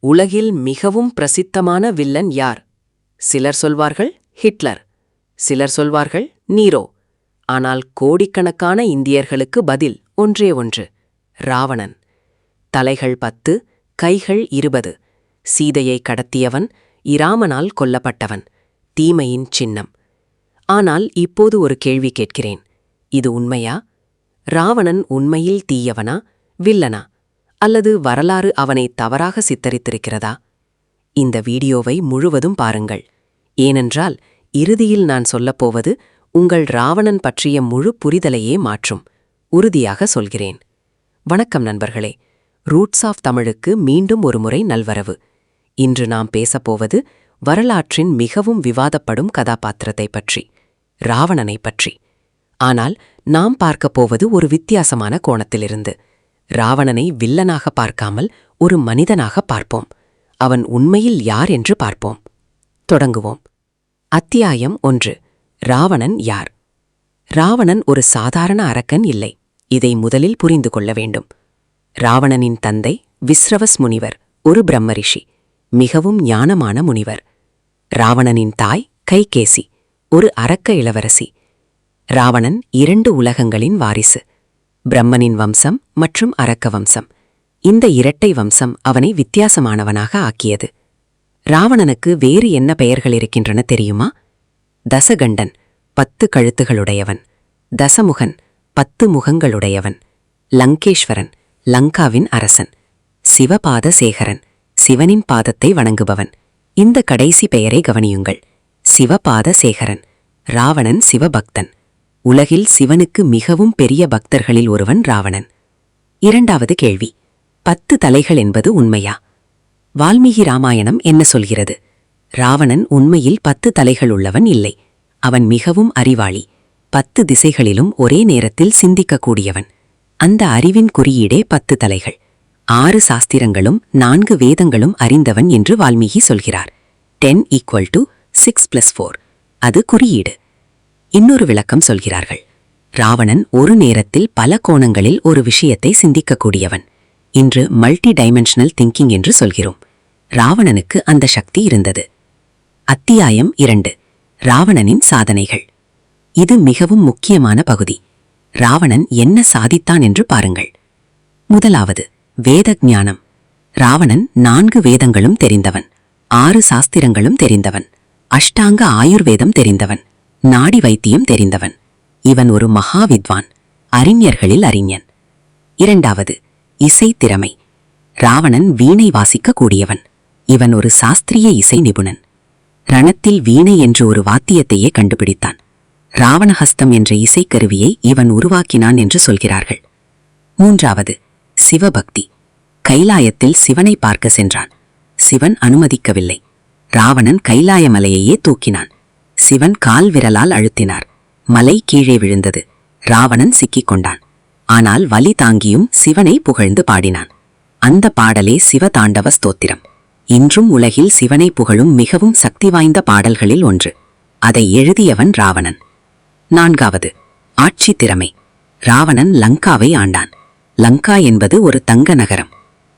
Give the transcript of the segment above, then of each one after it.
உலகில் மிகவும் பிரசித்தமான வில்லன் யார்? சிலர் சொல்வார்கள் ஹிட்லர், சிலர் சொல்வார்கள் நீரோ. ஆனால் கோடிக்கணக்கான இந்தியர்களுக்கு பதில் ஒன்றே ஒன்று: ராவணன். தலைகள் 10, கைகள் 20. சீதையை கடத்தியவன், இராமனால் கொல்லப்பட்டவன், தீமையின் சின்னம். ஆனால் இப்போது ஒரு கேள்வி கேட்கிறேன். இது உண்மையா? ராவணன் உண்மையில் தீயவனா, வில்லனா? அல்லது வரலாறு அவனை தவறாக சித்தரித்திருக்கிறதா? இந்த வீடியோவை முழுவதும் பாருங்கள். ஏனென்றால் இறுதியில் நான் சொல்லப்போவது உங்கள் ராவணன் பற்றிய முழு புரிதலையே மாற்றும். உறுதியாக சொல்கிறேன். வணக்கம் நண்பர்களே. ரூட்ஸ் ஆஃப் தமிழுக்கு மீண்டும் ஒருமுறை நல்வரவு. இன்று நாம் பேசப்போவது வரலாற்றின் மிகவும் விவாதப்படும் கதாபாத்திரத்தை பற்றி, ராவணனை பற்றி. ஆனால் நாம் பார்க்கப் போவது ஒரு வித்தியாசமான கோணத்திலிருந்து. ராவணனை வில்லனாக பார்க்காமல் ஒரு மனிதனாக பார்ப்போம். அவன் உண்மையில் யார் என்று பார்ப்போம். தொடங்குவோம். அத்தியாயம் 1. ராவணன் யார்? ராவணன் ஒரு சாதாரண அரக்கன் இல்லை. இதை முதலில் புரிந்து கொள்ள வேண்டும். ராவணனின் தந்தை விஸ்ரவஸ் முனிவர், ஒரு பிரம்மரிஷி, மிகவும் ஞானமான முனிவர். ராவணனின் தாய் கைகேசி, ஒரு அரக்க இளவரசி. ராவணன் 2 உலகங்களின் வாரிசு: பிரம்மனின் வம்சம் மற்றும் அரக்க வம்சம். இந்த இரட்டை வம்சம் அவனை வித்தியாசமானவனாக ஆக்கியது. ராவணனுக்கு வேறு என்ன பெயர்கள் இருக்கின்றன தெரியுமா? தசகண்டன், 10 கழுத்துகளுடையவன்; தசமுகன், 10 முகங்களுடையவன்; லங்கேஸ்வரன், லங்காவின் அரசன்; சிவபாத சேகரன், சிவனின் பாதத்தை வணங்குபவன். இந்த கடைசி பெயரை கவனியுங்கள்: சிவபாத சேகரன். ராவணன் சிவபக்தன். உலகில் சிவனுக்கு மிகவும் பெரிய பக்தர்களில் ஒருவன் ராவணன். இரண்டாவது கேள்வி: 10 தலைகள் என்பது உண்மையா? வால்மீகி ராமாயணம் என்ன சொல்கிறது? ராவணன் உண்மையில் 10 தலைகள் உள்ளவன் இல்லை. அவன் மிகவும் அறிவாளி. 10 திசைகளிலும் ஒரே நேரத்தில் சிந்திக்கக்கூடியவன். அந்த அறிவின் குறியீடே 10 தலைகள். 6 சாஸ்திரங்களும் 4 வேதங்களும் அறிந்தவன் என்று வால்மீகி சொல்கிறார். 10 = 6 + 4. அது குறியீடு. இன்னொரு விளக்கம் சொல்கிறார்கள். ராவணன் ஒரு நேரத்தில் பல கோணங்களில் ஒரு விஷயத்தை சிந்திக்கக்கூடியவன். இன்று மல்டி டைமென்ஷனல் திங்கிங் என்று சொல்கிறோம். ராவணனுக்கு அந்த சக்தி இருந்தது. அத்தியாயம் 2. ராவணனின் சாதனைகள். இது மிகவும் முக்கியமான பகுதி. ராவணன் என்ன சாதித்தான் என்று பாருங்கள். முதலாவது, வேத ஞானம். ராவணன் 4 வேதங்களும் தெரிந்தவன், 6 சாஸ்திரங்களும் தெரிந்தவன், அஷ்டாங்க ஆயுர்வேதம் தெரிந்தவன், நாடி வைத்தியம் தெரிந்தவன். இவன் ஒரு மகாவித்வான், அறிஞர்களில் அறிஞன். இரண்டாவது, இசை திறமை. ராவணன் வீணை வாசிக்க கூடியவன். இவன் ஒரு சாஸ்திரிய இசை நிபுணன். ரணத்தில் வீணை என்று ஒரு வாத்தியத்தையே கண்டுபிடித்தான். ராவணஹஸ்தம் என்ற இசைக்கருவியை இவன் உருவாக்கினான் என்று சொல்கிறார்கள். மூன்றாவது, சிவபக்தி. கைலாயத்தில் சிவனை பார்க்க சென்றான். சிவன் அனுமதிக்கவில்லை. ராவணன் கைலாய மலையையே தூக்கினான். சிவன் கால் விரலால் அழுத்தினார். மலை கீழே விழுந்தது. ராவணன் சிக்கிக் கொண்டான். ஆனால் வலி தாங்கியும் சிவனை புகழ்ந்து பாடினான். அந்த பாடலே சிவதாண்டவ ஸ்தோத்திரம். இன்றும் உலகில் சிவனை புகழும் மிகவும் சக்தி வாய்ந்த பாடல்களில் ஒன்று. அதை எழுதியவன் ராவணன். நான்காவது, ஆட்சி திறமை. ராவணன் லங்காவை ஆண்டான். லங்கா என்பது ஒரு தங்க நகரம்.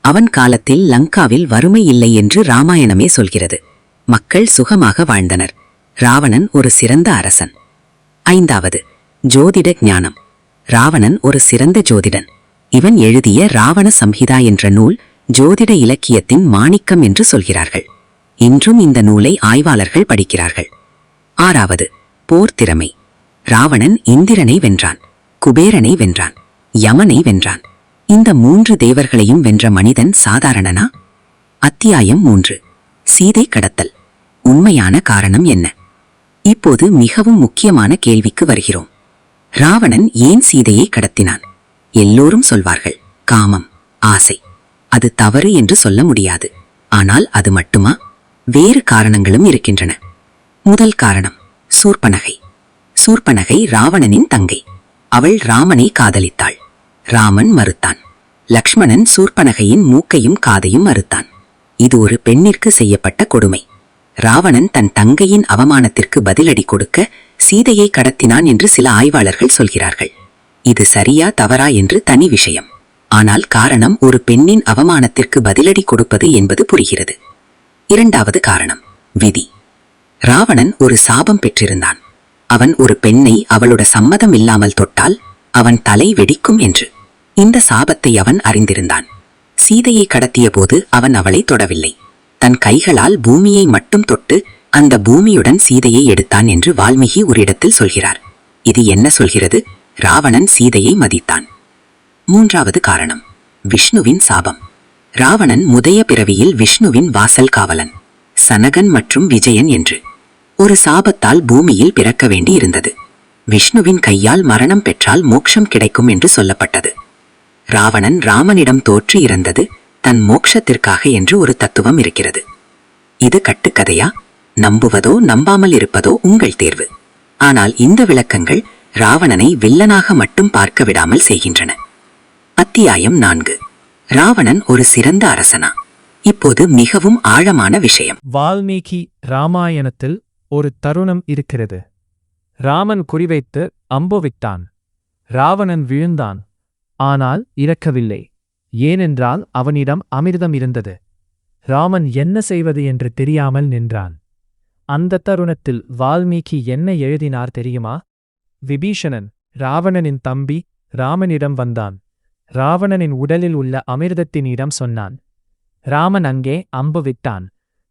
அவன் காலத்தில் லங்காவில் வறுமை இல்லை என்று ராமாயணமே சொல்கிறது. மக்கள் சுகமாக வாழ்ந்தனர். ராவணன் ஒரு சிறந்த அரசன். ஐந்தாவது, ஜோதிட ஞானம். ராவணன் ஒரு சிறந்த ஜோதிடன். இவன் எழுதிய ராவண சம்ஹிதா என்ற நூல் ஜோதிட இலக்கியத்தின் மாணிக்கம் என்று சொல்கிறார்கள். இன்றும் இந்த நூலை ஆய்வாளர்கள் படிக்கிறார்கள். ஆறாவது, போர் திறமை. ராவணன் இந்திரனை வென்றான், குபேரனை வென்றான், யமனை வென்றான். இந்த 3 தேவர்களையும் வென்ற மனிதன் சாதாரணனா? அத்தியாயம் 3. சீதை கடத்தல். உண்மையான காரணம் என்ன? இப்போது மிகவும் முக்கியமான கேள்விக்கு வருகிறோம். ராவணன் ஏன் சீதையை கடத்தினான்? எல்லோரும் சொல்வார்கள், காமம், ஆசை. அது தவறு என்று சொல்ல முடியாது. ஆனால் அது மட்டுமா? வேறு காரணங்களும் இருக்கின்றன. முதல் காரணம், சூர்பனகை. சூர்பனகை ராவணனின் தங்கை. அவள் ராமனை காதலித்தாள். ராமன் மறுத்தான். லக்ஷ்மணன் சூர்பனகையின் மூக்கையும் காதையும் மறுத்தான். இது ஒரு பெண்ணிற்கு செய்யப்பட்ட கொடுமை. ராவணன் தன் தங்கையின் அவமானத்திற்கு பதிலடி கொடுக்க சீதையை கடத்தினான் என்று சில ஆய்வாளர்கள் சொல்கிறார்கள். இது சரியா தவறா என்று தனி விஷயம். ஆனால் காரணம் ஒரு பெண்ணின் அவமானத்திற்கு பதிலடி கொடுப்பது என்பது புரிகிறது. இரண்டாவது காரணம் விதி. ராவணன் ஒரு சாபம் பெற்றிருந்தான். அவன் ஒரு பெண்ணை அவளோட சம்மதம் இல்லாமல் தொட்டால் அவன் தலை வெடிக்கும் என்று. இந்த சாபத்தை அவன் அறிந்திருந்தான். சீதையை கடத்திய போது அவன் அவளை தொடவில்லை. தன் கைகளால் பூமியை மட்டும் தொட்டு அந்த பூமியுடன் சீதையை எடுத்தான் என்று வால்மீகி ஒரு இடத்தில் சொல்கிறார். இது என்ன சொல்கிறது? ராவணன் சீதையை மதித்தான். மூன்றாவது காரணம் விஷ்ணுவின் சாபம். ராவணன் முதைய பிறவியில் விஷ்ணுவின் வாசல் காவலன், சனகன் மற்றும் விஜயன் என்று. ஒரு சாபத்தால் பூமியில் பிறக்க வேண்டி இருந்தது. விஷ்ணுவின் கையால் மரணம் பெற்றால் மோட்சம் கிடைக்கும் என்று சொல்லப்பட்டது. ராவணன் ராமனிடம் தோற்று இறந்தது தன் மோட்சத்திற்காக என்று ஒரு தத்துவம் இருக்கிறது. இது கட்டுக்கதையா? நம்புவதோ நம்பாமல் இருப்பதோ உங்கள் தேர்வு. ஆனால் இந்த விளக்கங்கள் ராவணனை வில்லனாக மட்டும் பார்க்க விடாமல் செய்கின்றன. அத்தியாயம் 4. ராவணன் ஒரு சிறந்த அரசனா? இப்போது மிகவும் ஆழமான விஷயம். வால்மீகி ராமாயணத்தில் ஒரு தருணம் இருக்கிறது. ராமன் குறிவைத்து அம்பு விட்டான். ராவணன் விழுந்தான். ஆனால் இறக்கவில்லை. ஏனென்றால் அவனிடம் அமிர்தம் இருந்தது. ராமன் என்ன செய்வது என்று தெரியாமல் நின்றான். அந்த தருணத்தில் வால்மீகி என்ன எழுதினார் தெரியுமா? விபீஷணன், ராவணனின் தம்பி, ராமனிடம் வந்தான். ராவணனின் உடலில் உள்ள அமிர்தத்தினிடம் சொன்னான். ராமன் அங்கே அம்பு விட்டான்.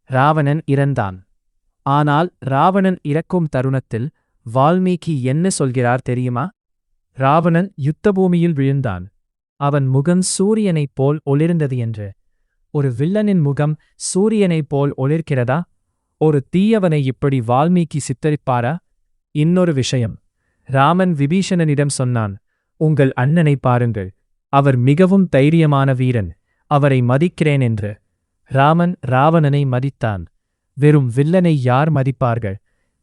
ராவணன் இறந்தான். ஆனால் ராவணன் இறக்கும் தருணத்தில் வால்மீகி என்ன சொல்கிறார் தெரியுமா? ராவணன் யுத்தபூமியில் விழுந்தான். அவன் முகம் சூரியனைப் போல் ஒளிர்ந்தது என்று. ஒரு வில்லனின் முகம் சூரியனைப் போல் ஒளிர்கிறதா? ஒரு தீயவனை இப்படி வால்மீகி சித்தரிப்பாரா? இன்னொரு விஷயம். ராமன் விபீஷணனிடம் சொன்னான், உங்கள் அண்ணனை பாருங்கள், அவர் மிகவும் தைரியமான வீரன், அவரை மதிக்கிறேன் என்று. ராமன் ராவணனை மதித்தான். வெறும் வில்லனை யார் மதிப்பார்கள்?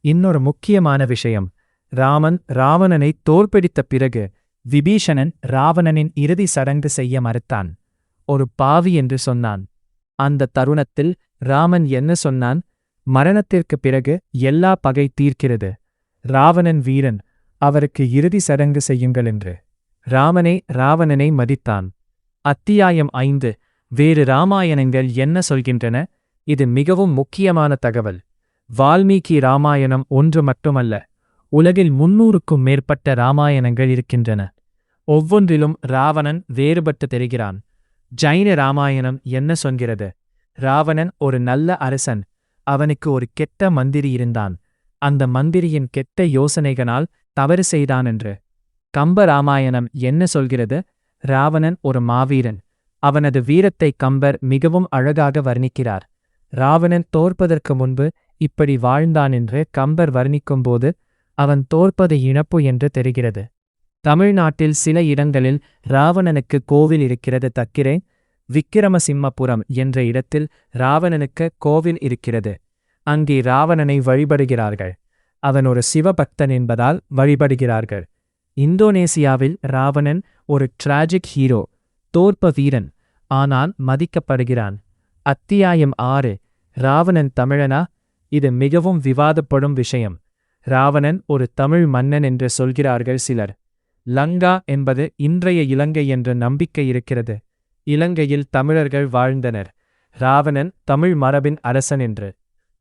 இன்னொரு முக்கியமான விஷயம். ராமன் ராவணனை தோற்பிடித்த பிறகு விபீஷணன் ராவணனின் இறுதி சடங்கு செய்ய மறுத்தான். ஒரு பாவி என்று சொன்னான். அந்த தருணத்தில் ராமன் என்ன சொன்னான்? மரணத்திற்கு பிறகு எல்லா பகை தீர்க்கிறது. ராவணன் வீரன், அவருக்கு இறுதி சடங்கு செய்யுங்கள் என்று. ராமனே ராவணனை மதித்தான். அத்தியாயம் 5. வேறு ராமாயணங்கள் என்ன சொல்கின்றன? இது மிகவும் முக்கியமான தகவல். வால்மீகி ராமாயணம் ஒன்று மட்டுமல்ல. உலகில் 300க்கும் மேற்பட்ட ராமாயணங்கள் இருக்கின்றன. ஒவ்வொன்றிலும் ராவணன் வேறுபட்டு தெரிகிறான். ஜைன ராமாயணம் என்ன சொல்கிறது? ராவணன் ஒரு நல்ல அரசன். அவனுக்கு ஒரு கெட்ட மந்திரி இருந்தான். அந்த மந்திரியின் கெட்ட யோசனைகளால் தவறு செய்தான் என்று. கம்ப ராமாயணம் என்ன சொல்கிறது? ராவணன் ஒரு மாவீரன். அவனது வீரத்தை கம்பர் மிகவும் அழகாக வர்ணிக்கிறார். ராவணன் தோற்பதற்கு முன்பு இப்படி வாழ்ந்தான் என்று கம்பர் வர்ணிக்கும்போது அவன் தோற்பது இழப்பு என்று தெரிகிறது. தமிழ்நாட்டில் சில இடங்களில் ராவணனுக்கு கோவில் இருக்கிறது. தக்கிரே விக்கிரமசிம்மபுரம் என்ற இடத்தில் ராவணனுக்கு கோவில் இருக்கிறது. அங்கே ராவணனை வழிபடுகிறார்கள். அவன் ஒரு சிவபக்தன் என்பதால் வழிபடுகிறார்கள். இந்தோனேசியாவில் ராவணன் ஒரு டிராஜிக் ஹீரோ, தோற்ப வீரன், ஆனால் மதிக்கப்படுகிறான். அத்தியாயம் 6. ராவணன் தமிழனா? இது மிகவும் விவாதப்படும் விஷயம். ராவணன் ஒரு தமிழ் மன்னன் என்று சொல்கிறார்கள் சிலர். லங்கா என்பது இன்றைய இலங்கை என்ற நம்பிக்கை இருக்கிறது. இலங்கையில் தமிழர்கள் வாழ்ந்தனர். ராவணன் தமிழ் மரபின் அரசன் என்று.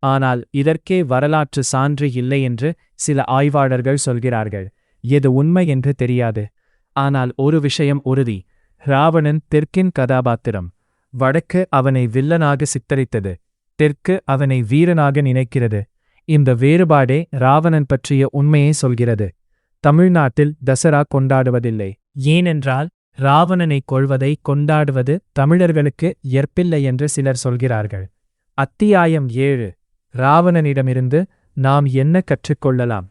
ஆனால் இதற்கே வரலாற்று சான்று இல்லை என்று சில ஆய்வாளர்கள் சொல்கிறார்கள். எது உண்மை என்று தெரியாது. ஆனால் ஒரு விஷயம் உறுதி. ராவணன் தெற்கின் கதாபாத்திரம். வடக்கு அவனை வில்லனாக சித்தரித்தது. தெற்கு அவனை வீரனாக நினைக்கிறது. இந்த வேறுபாடே ராவணன் பற்றிய உண்மையை சொல்கிறது. தமிழ்நாட்டில் தசரா கொண்டாடுவதில்லை. ஏனென்றால் ராவணனை கொள்வதை கொண்டாடுவது தமிழர்களுக்கு ஏற்பில்லை என்று சிலர் சொல்கிறார்கள். அத்தியாயம் 7. ராவணனிடமிருந்து நாம் என்ன கற்றுக்கொள்ளலாம்?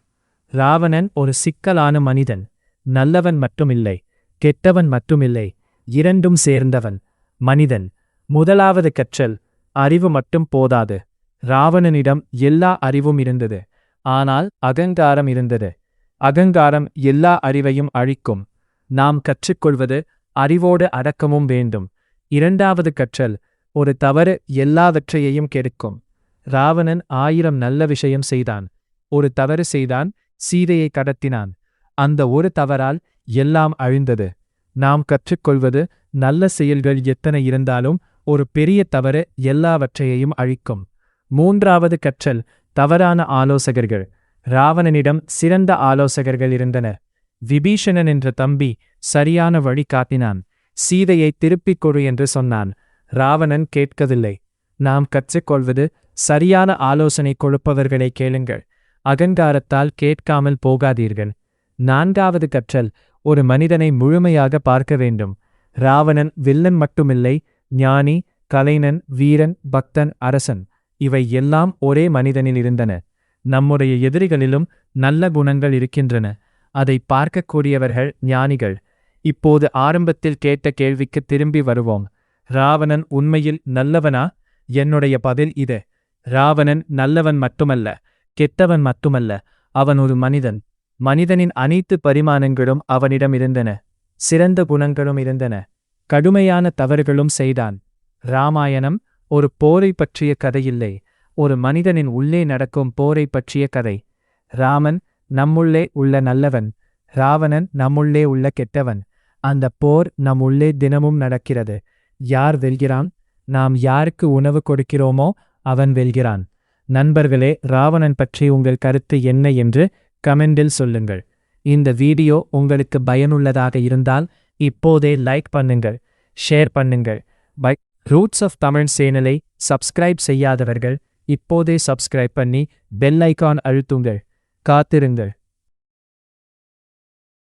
ராவணன் ஒரு சிக்கலான மனிதன். நல்லவன் மட்டுமில்லை, கெட்டவன் மட்டுமில்லை, இரண்டும் சேர்ந்தவன் மனிதன். முதலாவது கற்றல், அறிவு மட்டும் போதாது. ராவணனிடம் எல்லா அறிவும் இருந்தது. ஆனால் அகங்காரம் இருந்தது. அகங்காரம் எல்லா அறிவையும் அழிக்கும். நாம் கற்றுக்கொள்வது அறிவோடு அடக்கமும் வேண்டும். இரண்டாவது கற்றல், ஒரு தவறு எல்லாவற்றையையும் கெடுக்கும். ராவணன் 1000 நல்ல விஷயம் செய்தான். ஒரு தவறு செய்தான், சீதையை கடத்தினான். அந்த ஒரு தவறால் எல்லாம் அழிந்தது. நாம் கற்றுக்கொள்வது நல்ல செயல்கள் எத்தனை இருந்தாலும் ஒரு பெரிய தவறு எல்லாவற்றையும் அழிக்கும். 3வது கற்றல், தவறான ஆலோசகர்கள். ராவணனிடம் சிறந்த ஆலோசகர்கள் இருந்தனர். விபீஷணன் என்ற தம்பி சரியான வழி காட்டினான். சீதையை திருப்பிக் கொடு என்று சொன்னான். ராவணன் கேட்கவில்லை. நாம் கற்றுக்கொள்வது, சரியான ஆலோசனை கொடுப்பவர்களை கேளுங்கள். அகங்காரத்தால் கேட்காமல் போகாதீர்கள். 4வது கற்றல், ஒரு மனிதனை முழுமையாக பார்க்க வேண்டும். ராவணன் வில்லன் மட்டுமில்லை, ஞானி, கலைஞன், வீரன், பக்தன், அரசன். இவை எல்லாம் ஒரே மனிதனில் இருந்தன. நம்முடைய எதிரிகளிலும் நல்ல குணங்கள் இருக்கின்றன. அதை பார்க்கக்கூடியவர்கள் ஞானிகள். இப்போது ஆரம்பத்தில் கேட்ட கேள்விக்கு திரும்பி வருவோம். ராவணன் உண்மையில் நல்லவனா? என்னுடைய பதில் இது. ராவணன் நல்லவன் மட்டுமல்ல, கெட்டவன் மட்டுமல்ல, அவன் ஒரு மனிதன். மனிதனின் அனைத்து பரிமாணங்களும் அவனிடம் இருந்தன. சிறந்த குணங்களும் இருந்தன. கடுமையான தவறுகளும் செய்தான். ராமாயணம் ஒரு போரை பற்றிய கதையில்லை, ஒரு மனிதனின் உள்ளே நடக்கும் போரை பற்றிய கதை. ராமன் நம்முள்ளே உள்ள நல்லவன், ராவணன் நம்முள்ளே உள்ள கெட்டவன். அந்த போர் நம் உள்ளே தினமும் நடக்கிறது. யார் வெல்கிறான்? நாம் யாருக்கு உணவு கொடுக்கிறோமோ அவன் வெல்கிறான். நண்பர்களே, ராவணன் பற்றி உங்கள் கருத்து என்ன என்று கமெண்டில் சொல்லுங்கள். இந்த வீடியோ உங்களுக்கு பயனுள்ளதாக இருந்தால் இப்போதே லைக் பண்ணுங்கள், ஷேர் பண்ணுங்கள். ரூட்ஸ் ஆஃப் தமிழ் சேனலை சப்ஸ்கிரைப் செய்யாதவர்கள் இப்போதே சப்ஸ்கிரைப் பண்ணி பெல் ஐகான் அழுத்துங்கள். காத்திருங்கள்.